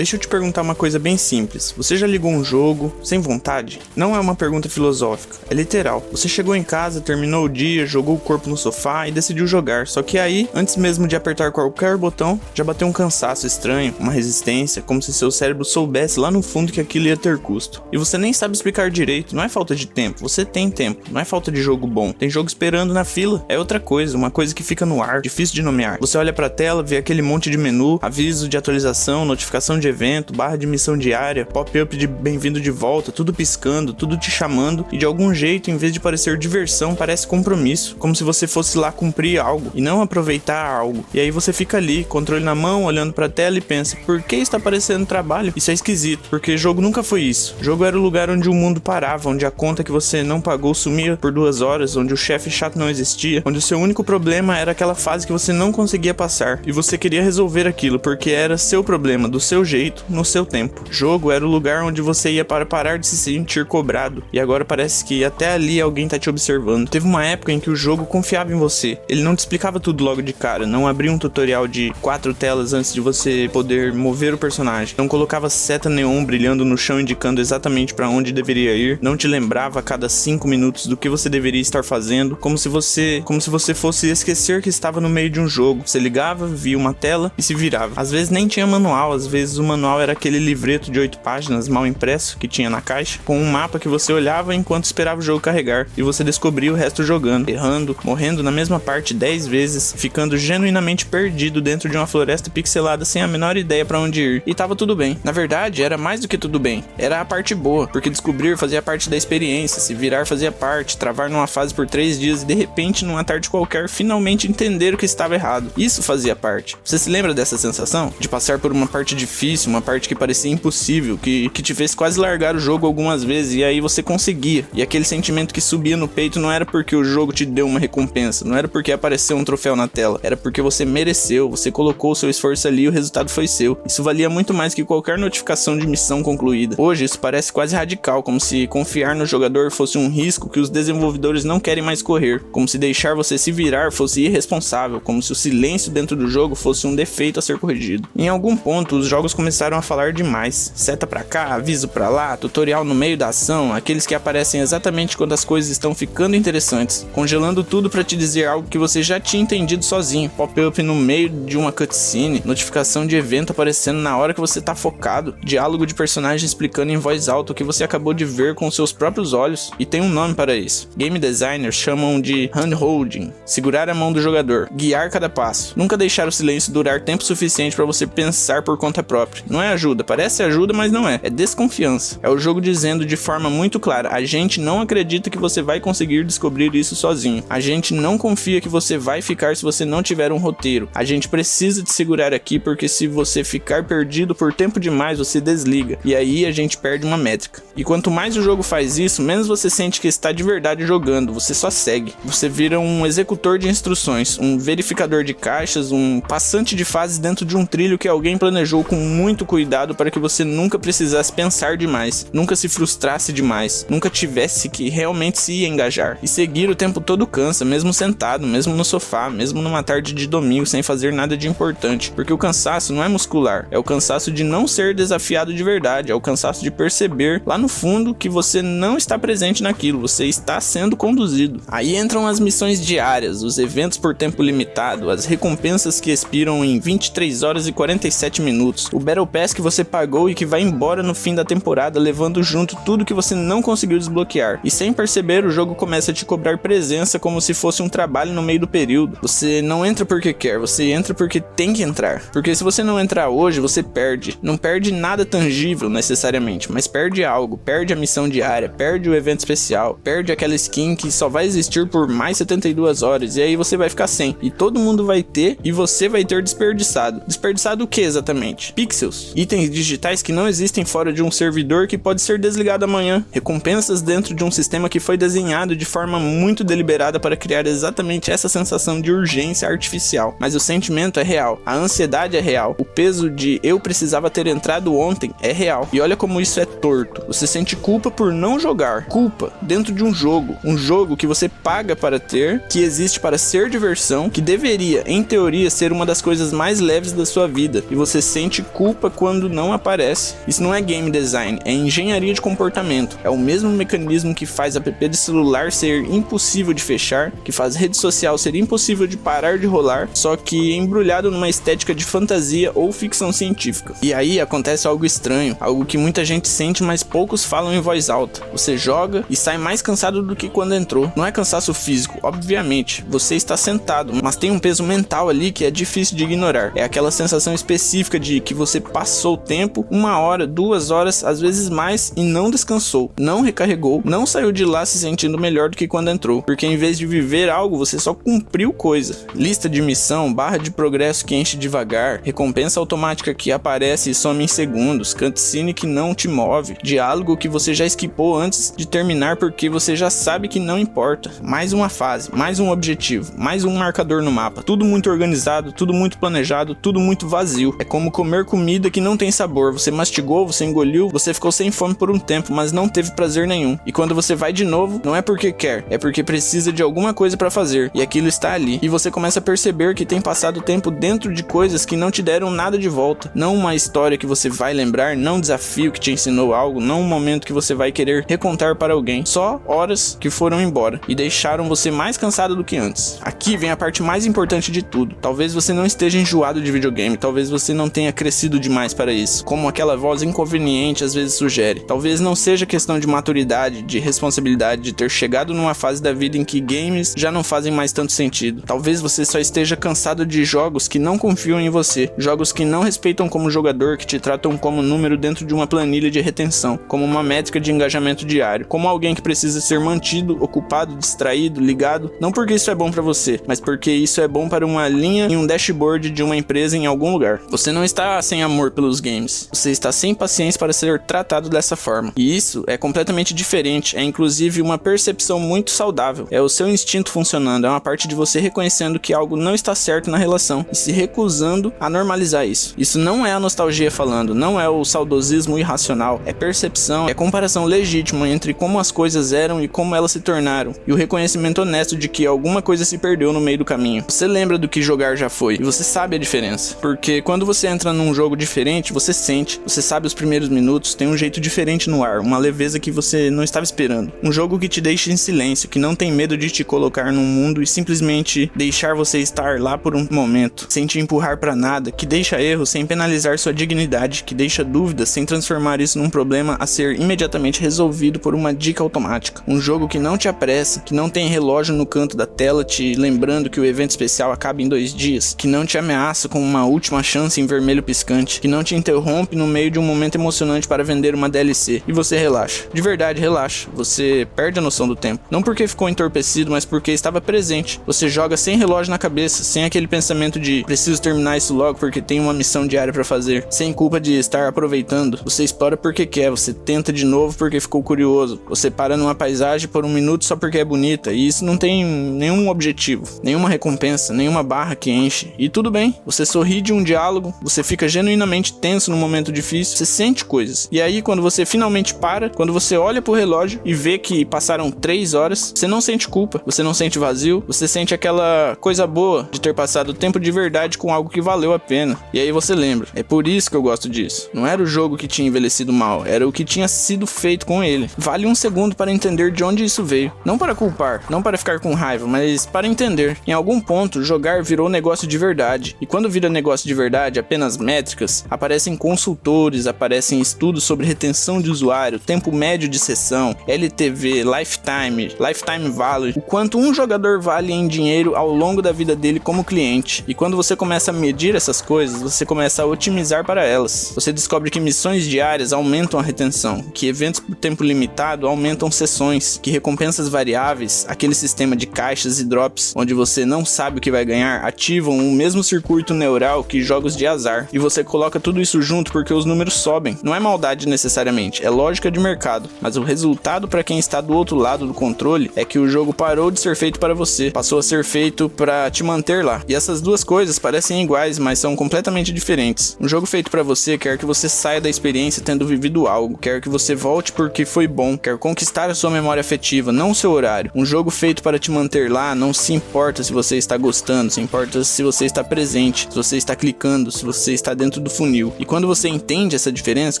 Deixa eu te perguntar uma coisa bem simples. Você já ligou um jogo sem vontade? Não é uma pergunta filosófica, é literal. Você chegou em casa, terminou o dia, jogou o corpo no sofá e decidiu jogar. Só que aí, antes mesmo de apertar qualquer botão, já bateu um cansaço estranho, uma resistência, como se seu cérebro soubesse lá no fundo que aquilo ia ter custo. E você nem sabe explicar direito, não é falta de tempo, você tem tempo, não é falta de jogo bom. Tem jogo esperando na fila, é outra coisa, uma coisa que fica no ar, difícil de nomear. Você olha pra tela, vê aquele monte de menu, aviso de atualização, notificação de evento, barra de missão diária, pop-up de bem-vindo de volta, tudo piscando, tudo te chamando, e de algum jeito, em vez de parecer diversão, parece compromisso, como se você fosse lá cumprir algo e não aproveitar algo. E aí você fica ali, controle na mão, olhando pra tela e pensa, por que está parecendo trabalho? Isso é esquisito, porque jogo nunca foi isso. Jogo era o lugar onde o mundo parava, onde a conta que você não pagou sumia por 2 horas, onde o chefe chato não existia, onde o seu único problema era aquela fase que você não conseguia passar, e você queria resolver aquilo, porque era seu problema, do seu jeito, no seu tempo. Jogo era o lugar onde você ia para parar de se sentir cobrado, e agora parece que até ali alguém tá te observando. Teve uma época em que o jogo confiava em você, ele não te explicava tudo logo de cara, não abria um tutorial de 4 telas antes de você poder mover o personagem, não colocava seta neon brilhando no chão indicando exatamente para onde deveria ir, não te lembrava a cada 5 minutos do que você deveria estar fazendo, como se você fosse esquecer que estava no meio de um jogo. Você ligava, via uma tela e se virava. Às vezes nem tinha manual, às vezes o manual era aquele livreto de 8 páginas mal impresso que tinha na caixa, com um mapa que você olhava enquanto esperava o jogo carregar, e você descobria o resto jogando, errando, morrendo na mesma parte 10 vezes, ficando genuinamente perdido dentro de uma floresta pixelada sem a menor ideia para onde ir. E tava tudo bem. Na verdade, era mais do que tudo bem. Era a parte boa, porque descobrir fazia parte da experiência, se virar fazia parte, travar numa fase por 3 dias e de repente, numa tarde qualquer, finalmente entender o que estava errado. Isso fazia parte. Você se lembra dessa sensação? De passar por uma parte difícil, uma parte que parecia impossível, que te fez quase largar o jogo algumas vezes e aí você conseguia. E aquele sentimento que subia no peito não era porque o jogo te deu uma recompensa, não era porque apareceu um troféu na tela, era porque você mereceu, você colocou o seu esforço ali e o resultado foi seu. Isso valia muito mais que qualquer notificação de missão concluída. Hoje isso parece quase radical, como se confiar no jogador fosse um risco que os desenvolvedores não querem mais correr, como se deixar você se virar fosse irresponsável, como se o silêncio dentro do jogo fosse um defeito a ser corrigido. Em algum ponto os jogos começaram a falar demais, seta pra cá, aviso pra lá, tutorial no meio da ação, aqueles que aparecem exatamente quando as coisas estão ficando interessantes, congelando tudo pra te dizer algo que você já tinha entendido sozinho, pop-up no meio de uma cutscene, notificação de evento aparecendo na hora que você tá focado, diálogo de personagem explicando em voz alta o que você acabou de ver com seus próprios olhos, e tem um nome para isso. Game designers chamam de handholding, segurar a mão do jogador, guiar cada passo, nunca deixar o silêncio durar tempo suficiente para você pensar por conta própria. Não é ajuda, parece ajuda, mas não é desconfiança. É o jogo dizendo de forma muito clara, a gente não acredita que você vai conseguir descobrir isso sozinho, a gente não confia que você vai ficar se você não tiver um roteiro, a gente precisa te segurar aqui porque se você ficar perdido por tempo demais você desliga, e aí a gente perde uma métrica. E quanto mais o jogo faz isso, menos você sente que está de verdade jogando, você só segue. Você vira um executor de instruções, um verificador de caixas, um passante de fases dentro de um trilho que alguém planejou com muito cuidado para que você nunca precisasse pensar demais, nunca se frustrasse demais, nunca tivesse que realmente se engajar. E seguir o tempo todo cansa, mesmo sentado, mesmo no sofá, mesmo numa tarde de domingo sem fazer nada de importante, porque o cansaço não é muscular, é o cansaço de não ser desafiado de verdade, é o cansaço de perceber lá no fundo que você não está presente naquilo, você está sendo conduzido. Aí entram as missões diárias, os eventos por tempo limitado, as recompensas que expiram em 23 horas e 47 minutos, o Battle Pass que você pagou e que vai embora no fim da temporada, levando junto tudo que você não conseguiu desbloquear. E sem perceber, o jogo começa a te cobrar presença como se fosse um trabalho no meio do período. Você não entra porque quer, você entra porque tem que entrar. Porque se você não entrar hoje, você perde. Não perde nada tangível necessariamente, mas perde algo, perde a missão diária, perde o evento especial, perde aquela skin que só vai existir por mais 72 horas, e aí você vai ficar sem. E todo mundo vai ter, e você vai ter desperdiçado. Desperdiçado o que exatamente? Pixels. Itens digitais que não existem fora de um servidor que pode ser desligado amanhã. Recompensas dentro de um sistema que foi desenhado de forma muito deliberada para criar exatamente essa sensação de urgência artificial. Mas o sentimento é real, a ansiedade é real, o peso de eu precisava ter entrado ontem é real. E olha como isso é torto. Você sente culpa por não jogar. Culpa dentro de um jogo que você paga para ter, que existe para ser diversão, que deveria, em teoria, ser uma das coisas mais leves da sua vida. E você sente culpa culpa quando não aparece. Isso não é game design, é engenharia de comportamento. É o mesmo mecanismo que faz app de celular ser impossível de fechar, que faz rede social ser impossível de parar de rolar, só que embrulhado numa estética de fantasia ou ficção científica. E aí acontece algo estranho, algo que muita gente sente, mas poucos falam em voz alta. Você joga e sai mais cansado do que quando entrou. Não é cansaço físico, obviamente, você está sentado, mas tem um peso mental ali que é difícil de ignorar. É aquela sensação específica de que você passou o tempo, 1 hora, 2 horas, às vezes mais, e não descansou, não recarregou, não saiu de lá se sentindo melhor do que quando entrou, porque em vez de viver algo, você só cumpriu coisa. Lista de missão, barra de progresso que enche devagar, recompensa automática que aparece e some em segundos, cutscene que não te move, diálogo que você já esquipou antes de terminar porque você já sabe que não importa, mais uma fase, mais um objetivo, mais um marcador no mapa, tudo muito organizado, tudo muito planejado, tudo muito vazio. É como comer comida que não tem sabor, você mastigou, você engoliu, você ficou sem fome por um tempo, mas não teve prazer nenhum. E quando você vai de novo, não é porque quer, é porque precisa de alguma coisa pra fazer, e aquilo está ali. E você começa a perceber que tem passado tempo dentro de coisas que não te deram nada de volta. Não uma história que você vai lembrar, não um desafio que te ensinou algo, não um momento que você vai querer recontar para alguém. Só horas que foram embora e deixaram você mais cansado do que antes. Aqui vem a parte mais importante de tudo. Talvez você não esteja enjoado de videogame, talvez você não tenha crescido demais para isso, como aquela voz inconveniente às vezes sugere. Talvez não seja questão de maturidade, de responsabilidade, de ter chegado numa fase da vida em que games já não fazem mais tanto sentido. Talvez você só esteja cansado de jogos que não confiam em você, jogos que não respeitam como jogador, que te tratam como número dentro de uma planilha de retenção, como uma métrica de engajamento diário, como alguém que precisa ser mantido, ocupado, distraído, ligado, não porque isso é bom pra você, mas porque isso é bom para uma linha em um dashboard de uma empresa em algum lugar. Você não está sem amor pelos games, você está sem paciência para ser tratado dessa forma. E isso é completamente diferente, é inclusive uma percepção muito saudável. É o seu instinto funcionando, é uma parte de você reconhecendo que algo não está certo na relação e se recusando a normalizar isso. Isso não é a nostalgia falando, não é o saudosismo irracional, é percepção, é comparação legítima entre como as coisas eram e como elas se tornaram, e o reconhecimento honesto de que alguma coisa se perdeu no meio do caminho. Você lembra do que jogar já foi, e você sabe a diferença, porque quando você entra num jogo diferente, você sente, você sabe os primeiros minutos, tem um jeito diferente no ar, uma leveza que você não estava esperando, um jogo que te deixa em silêncio, que não tem medo de te colocar num mundo e simplesmente deixar você estar lá por um momento, sem te empurrar pra nada, que deixa erros sem penalizar sua dignidade, que deixa dúvidas sem transformar isso num problema a ser imediatamente resolvido por uma dica automática, um jogo que não te apressa, que não tem relógio no canto da tela te lembrando que o evento especial acaba em 2 dias, que não te ameaça com uma última chance em vermelho piscante, que não te interrompe no meio de um momento emocionante para vender uma DLC, e você relaxa, de verdade relaxa, você perde a noção do tempo, não porque ficou entorpecido, mas porque estava presente. Você joga sem relógio na cabeça, sem aquele pensamento de preciso terminar isso logo porque tem uma missão diária pra fazer, sem culpa de estar aproveitando. Você explora porque quer, você tenta de novo porque ficou curioso, você para numa paisagem por 1 minuto só porque é bonita, e isso não tem nenhum objetivo, nenhuma recompensa, nenhuma barra que enche, e tudo bem, você sorri de um diálogo, você fica genuinamente tenso num momento difícil, você sente coisas, e aí quando você finalmente para, quando você olha pro relógio e vê que passaram 3 horas, você não sente culpa, você não sente vazio, você sente aquela coisa boa de ter passado tempo de verdade com algo que valeu a pena, e aí você lembra, é por isso que eu gosto disso, não era o jogo que tinha envelhecido mal, era o que tinha sido feito com ele. Vale 1 segundo para entender de onde isso veio, não para culpar, não para ficar com raiva, mas para entender. Em algum ponto, jogar virou negócio de verdade, e quando vira negócio de verdade, apenas métricas, aparecem consultores, aparecem estudos sobre retenção de usuário, tempo médio de sessão, LTV, lifetime value, o quanto um jogador vale em dinheiro ao longo da vida dele como cliente. E quando você começa a medir essas coisas, você começa a otimizar para elas. Você descobre que missões diárias aumentam a retenção, que eventos por tempo limitado aumentam sessões, que recompensas variáveis, aquele sistema de caixas e drops, onde você não sabe o que vai ganhar, ativam o mesmo circuito neural que jogos de azar. E você coloca tudo isso junto porque os números sobem. Não é maldade necessariamente, é lógica de mercado, mas o resultado para quem está do outro lado do controle é que o jogo parou de ser feito para você, passou a ser feito para te manter lá. E essas duas coisas parecem iguais, mas são completamente diferentes. Um jogo feito para você quer que você saia da experiência tendo vivido algo, quer que você volte porque foi bom, quer conquistar a sua memória afetiva, não o seu horário. Um jogo feito para te manter lá não se importa se você está gostando, se importa se você está presente, se você está clicando, se você está dentro dentro do funil. E quando você entende essa diferença,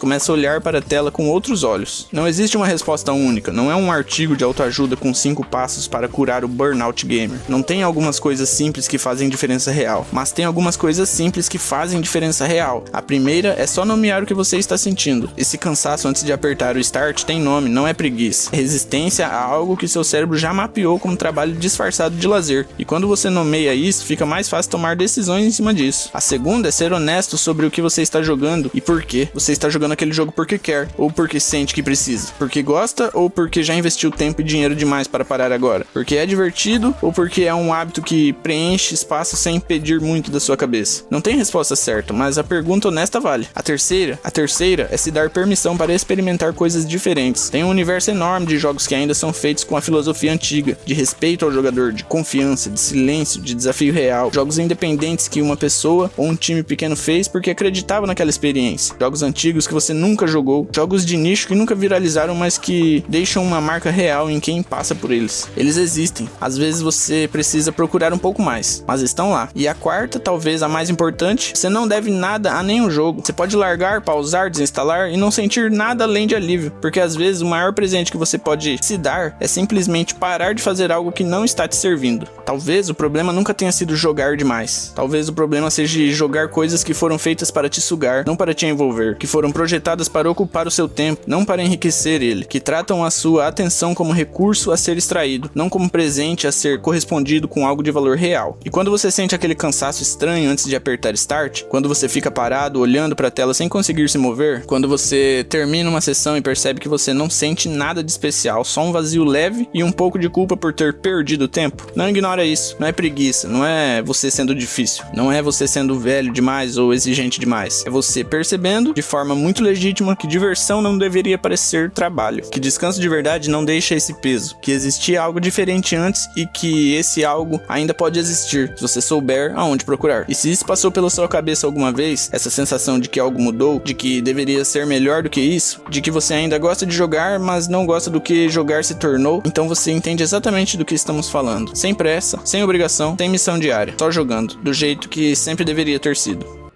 começa a olhar para a tela com outros olhos. Não existe uma resposta única, não é um artigo de autoajuda com 5 passos para curar o burnout gamer. Não tem algumas coisas simples que fazem diferença real, mas tem algumas coisas simples que fazem diferença real. A primeira é só nomear o que você está sentindo. Esse cansaço antes de apertar o start tem nome, não é preguiça. É resistência a algo que seu cérebro já mapeou como trabalho disfarçado de lazer. E quando você nomeia isso, fica mais fácil tomar decisões em cima disso. A segunda é ser honesto sobre o que você está jogando e por quê. Você está jogando aquele jogo porque quer, ou porque sente que precisa. Porque gosta, ou porque já investiu tempo e dinheiro demais para parar agora. Porque é divertido, ou porque é um hábito que preenche espaço sem pedir muito da sua cabeça. Não tem resposta certa, mas a pergunta honesta vale. A terceira é se dar permissão para experimentar coisas diferentes. Tem um universo enorme de jogos que ainda são feitos com a filosofia antiga, de respeito ao jogador, de confiança, de silêncio, de desafio real. Jogos independentes que uma pessoa ou um time pequeno fez porque acreditava naquela experiência. Jogos antigos que você nunca jogou. Jogos de nicho que nunca viralizaram, mas que deixam uma marca real em quem passa por eles. Eles existem. Às vezes você precisa procurar um pouco mais, mas estão lá. E a quarta, talvez a mais importante, você não deve nada a nenhum jogo. Você pode largar, pausar, desinstalar e não sentir nada além de alívio, porque às vezes o maior presente que você pode se dar é simplesmente parar de fazer algo que não está te servindo. Talvez o problema nunca tenha sido jogar demais. Talvez o problema seja jogar coisas que foram feitas para te sugar, não para te envolver, que foram projetadas para ocupar o seu tempo, não para enriquecer ele, que tratam a sua atenção como recurso a ser extraído, não como presente a ser correspondido com algo de valor real. E quando você sente aquele cansaço estranho antes de apertar start, quando você fica parado olhando para a tela sem conseguir se mover, quando você termina uma sessão e percebe que você não sente nada de especial, só um vazio leve e um pouco de culpa por ter perdido tempo, não ignora isso. Não é preguiça, não é você sendo difícil, não é você sendo velho demais ou exigente demais. É você percebendo de forma muito legítima que diversão não deveria parecer trabalho, que descanso de verdade não deixa esse peso, que existia algo diferente antes e que esse algo ainda pode existir, se você souber aonde procurar. E se isso passou pela sua cabeça alguma vez, essa sensação de que algo mudou, de que deveria ser melhor do que isso, de que você ainda gosta de jogar, mas não gosta do que jogar se tornou, então você entende exatamente do que estamos falando. Sem pressa, sem obrigação, sem missão diária, só jogando, do jeito que sempre deveria ter sido.